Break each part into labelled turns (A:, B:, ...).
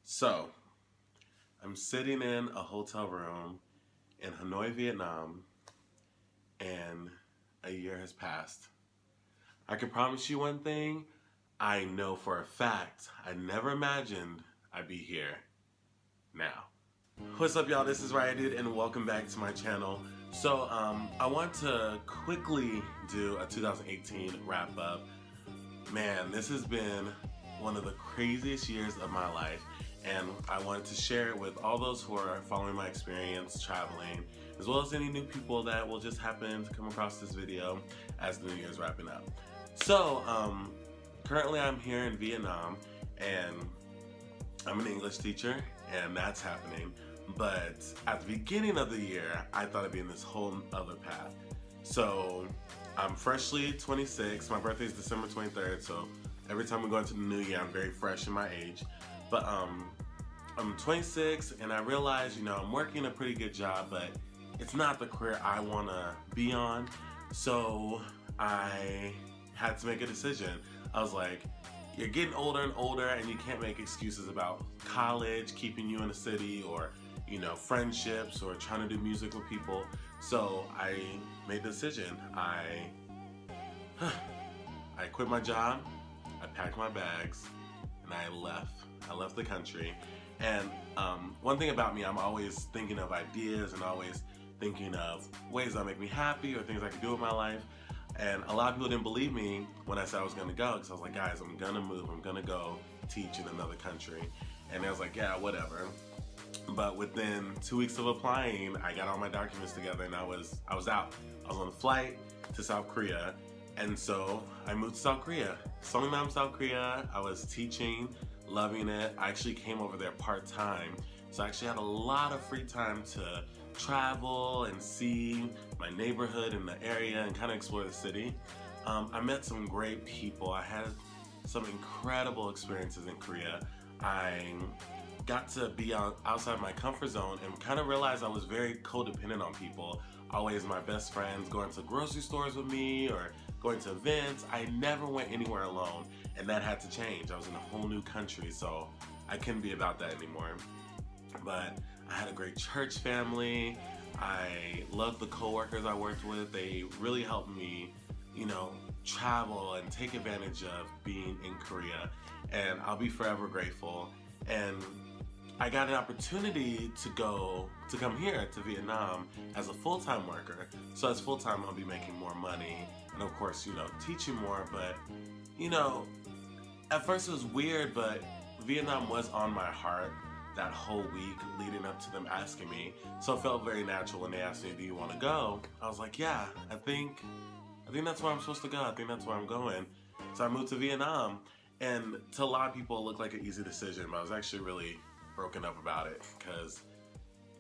A: So, I'm sitting in a hotel room in Hanoi, Vietnam, and a year has passed. I can promise you one thing, I know for a fact, I never imagined I'd be here now. What's up, y'all? This is RiahDude, and welcome back to my channel. So, I want to quickly do a 2018 wrap up. Man, this has been one of the craziest years of my life, and I wanted to share it with all those who are following my experience traveling, as well as any new people that will just happen to come across this video as the new year's wrapping up. So, currently I'm here in Vietnam, and I'm an English teacher, and that's happening. But at the beginning of the year, I thought I'd be in this whole other path. So I'm freshly 26. My birthday is December 23rd, so every time we go into the new year, I'm very fresh in my age. But I'm 26, and I realize, I'm working a pretty good job, but it's not the career I want to be on. So I had to make a decision. I was like, you're getting older and older, and you can't make excuses about college keeping you in the city, or friendships, or trying to do music with people. So I made the decision. I quit my job, I packed my bags, and I left. I left the country. And one thing about me, I'm always thinking of ideas and always thinking of ways that make me happy or things I could do with my life. And a lot of people didn't believe me when I said I was gonna go, because I was like, guys, I'm gonna move, I'm gonna go teach in another country. And they was like, yeah, whatever. But within 2 weeks of applying, I got all my documents together, and I was out. I was on a flight to South Korea, and so I moved to South Korea. Songnam, South Korea. I was teaching, loving it. I actually came over there part-time, so I actually had a lot of free time to travel and see my neighborhood in the area and kind of explore the city. I met some great people. I had some incredible experiences in Korea. I got to be outside my comfort zone and kind of realized I was very codependent on people. Always my best friends going to grocery stores with me or going to events. I never went anywhere alone, and that had to change. I was in a whole new country, so I couldn't be about that anymore. But I had a great church family. I loved the coworkers I worked with. They really helped me, travel and take advantage of being in Korea, and I'll be forever grateful. And I got an opportunity to come here to Vietnam as a full-time worker. So as full-time, I'll be making more money, and of course, teaching more. But at first it was weird, but Vietnam was on my heart that whole week leading up to them asking me. So it felt very natural when they asked me, do you want to go? I was like, yeah, I think that's where I'm supposed to go. I think that's where I'm going. So I moved to Vietnam, and to a lot of people it looked like an easy decision, but I was actually really broken up about it, because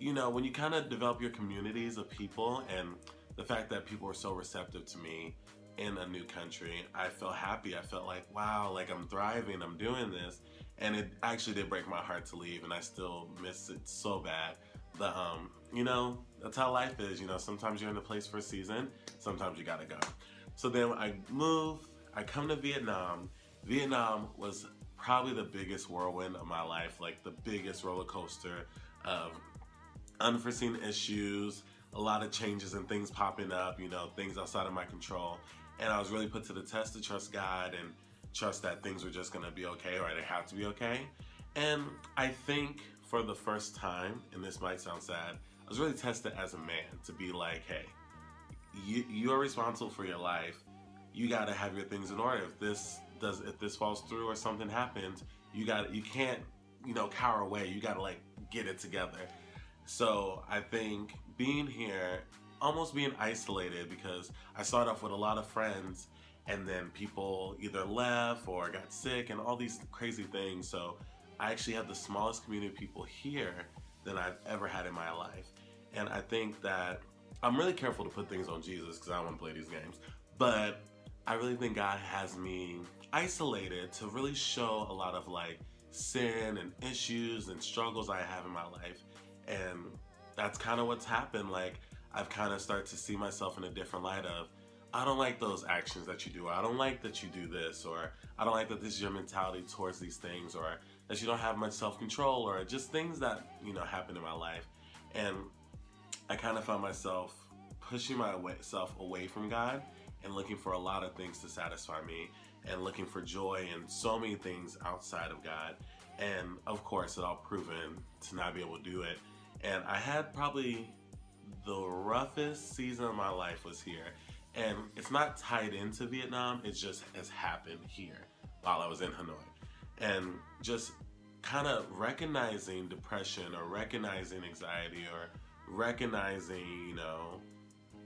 A: when you kind of develop your communities of people, and the fact that people were so receptive to me in a new country, I felt happy. I felt like, wow, like I'm thriving, I'm doing this. And it actually did break my heart to leave, and I still miss it so bad. But that's how life is. Sometimes you're in a place for a season, sometimes you gotta go. So then I move, I come to Vietnam. Vietnam was probably the biggest whirlwind of my life, like the biggest roller coaster of unforeseen issues, a lot of changes and things popping up, things outside of my control. And I was really put to the test to trust God and trust that things were just gonna be okay, or they have to be okay. And I think for the first time, and this might sound sad, I was really tested as a man to be like, hey, you're responsible for your life. You gotta have your things in order. If this falls through or something happens, you can't, cower away. You gotta get it together. So I think being here, almost being isolated, because I started off with a lot of friends, and then people either left or got sick and all these crazy things. So I actually have the smallest community of people here than I've ever had in my life. And I think that I'm really careful to put things on Jesus, because I don't want to play these games. But I really think God has me isolated to really show a lot of sin and issues and struggles I have in my life. And that's kind of what's happened. I've kind of started to see myself in a different light of, I don't like those actions that you do. I don't like that you do this, or I don't like that this is your mentality towards these things, or that you don't have much self-control, or just things that, happen in my life. And I kind of found myself pushing myself away from God and looking for a lot of things to satisfy me and looking for joy in so many things outside of God. And of course, it all proven to not be able to do it. And I had probably the roughest season of my life was here. And it's not tied into Vietnam, it just has happened here while I was in Hanoi. And just kind of recognizing depression or recognizing anxiety or recognizing,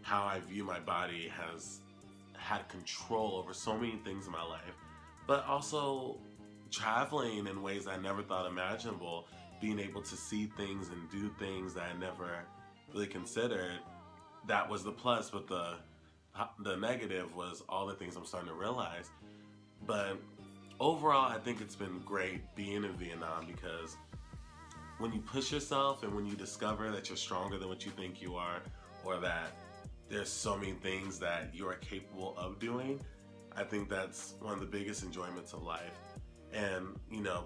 A: how I view my body has had control over so many things in my life, but also traveling in ways I never thought imaginable, being able to see things and do things that I never really considered. That was the plus, but the negative was all the things I'm starting to realize. But overall, I think it's been great being in Vietnam, because when you push yourself and when you discover that you're stronger than what you think you are, or that there's so many things that you are capable of doing, I think that's one of the biggest enjoyments of life. And,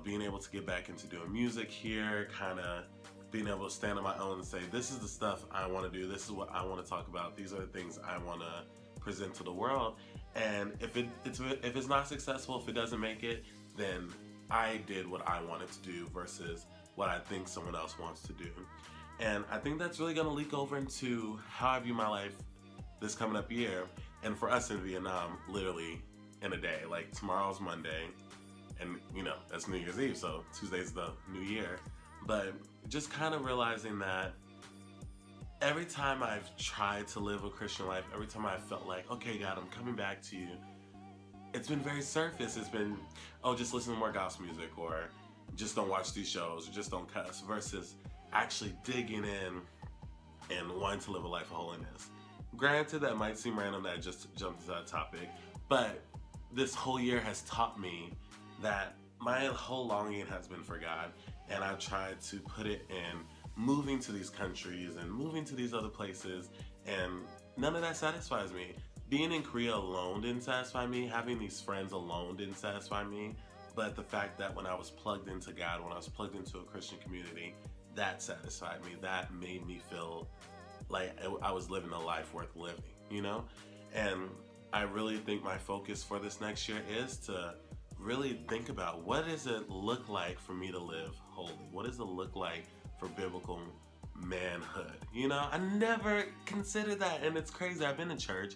A: being able to get back into doing music here, kind of being able to stand on my own and say, this is the stuff I want to do, this is what I want to talk about, these are the things I want to present to the world. And if it's not successful, if it doesn't make it, then I did what I wanted to do versus what I think someone else wants to do. And I think that's really going to leak over into how I view my life this coming up year. And for us in Vietnam, literally in a day. Like, tomorrow's Monday, and that's New Year's Eve, so Tuesday's the new year. But just kind of realizing that every time I've tried to live a Christian life, every time I felt like, okay, God, I'm coming back to you, it's been very surface. It's been, oh, just listen to more gospel music, or just don't watch these shows, or just don't cuss, versus actually digging in and wanting to live a life of holiness. Granted, that might seem random that I just jumped into that topic, but this whole year has taught me that my whole longing has been for God, and I've tried to put it in moving to these countries and moving to these other places, and none of that satisfies me. Being in Korea alone didn't satisfy me. Having these friends alone didn't satisfy me. But the fact that when I was plugged into God, when I was plugged into a Christian community, that satisfied me. That made me feel like I was living a life worth living, And I really think my focus for this next year is to really think about, what does it look like for me to live holy? What does it look like for biblical manhood? I never considered that, and it's crazy. I've been in church,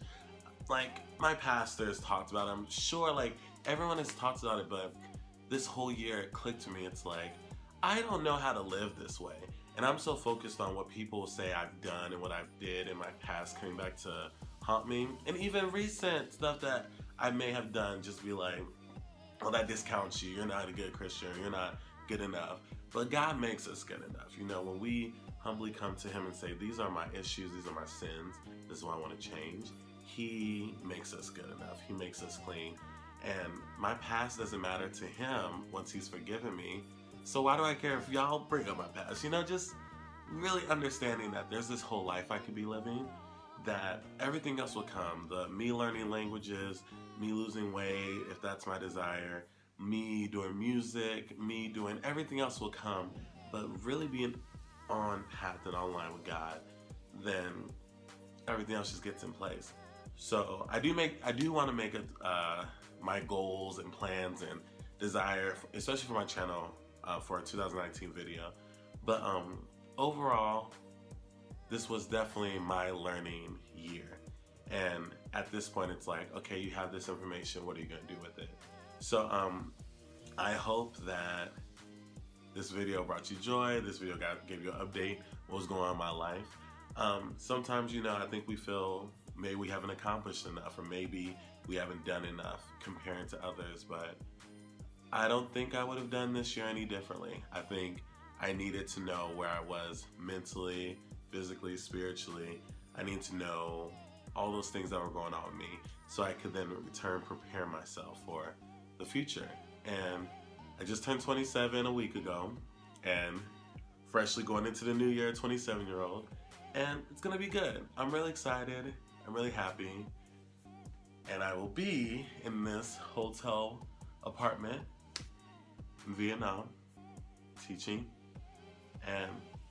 A: like, my pastors talked about it. I'm sure, like, everyone has talked about it, but this whole year it clicked to me. It's like, I don't know how to live this way. And I'm so focused on what people say I've done and what I've did in my past coming back to haunt me. And even recent stuff that I may have done, just be like, well, that discounts you. You're not a good Christian. You're not good enough. But God makes us good enough. When we humbly come to Him and say, these are my issues, these are my sins, this is what I want to change, He makes us good enough. He makes us clean. And my past doesn't matter to Him once He's forgiven me. So why do I care if y'all bring up my past? Just really understanding that there's this whole life I could be living, that everything else will come. Me learning languages, me losing weight, if that's my desire, me doing music, me doing everything else will come. But really being on path and online with God, then everything else just gets in place. So I do want to make my goals and plans and desire, especially for my channel, for a 2019 video. But overall, this was definitely my learning year. And at this point, it's like, okay, you have this information, what are you gonna do with it? So I hope that this video brought you joy. This video gave you an update what was going on in my life. Sometimes, I think we feel maybe we haven't accomplished enough, or maybe we haven't done enough comparing to others, but I don't think I would have done this year any differently. I think I needed to know where I was mentally, physically, spiritually. I need to know all those things that were going on with me so I could then prepare myself for the future. And I just turned 27 a week ago, and freshly going into the new year, 27-year-old, and it's gonna be good. I'm really excited. I'm really happy. and I will be in this hotel apartment in Vietnam teaching, and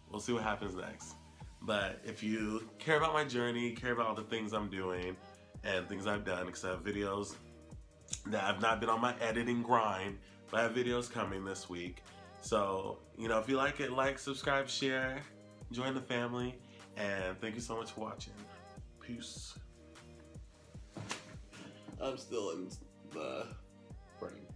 A: we'll see what happens next. But if you care about my journey, care about all the things I'm doing and things I've done, because I have videos that I've not been on my editing grind, but I have videos coming this week. So, you know, if you like it, like, subscribe, share, join the family, and thank you so much for watching. Peace. I'm still in the frame.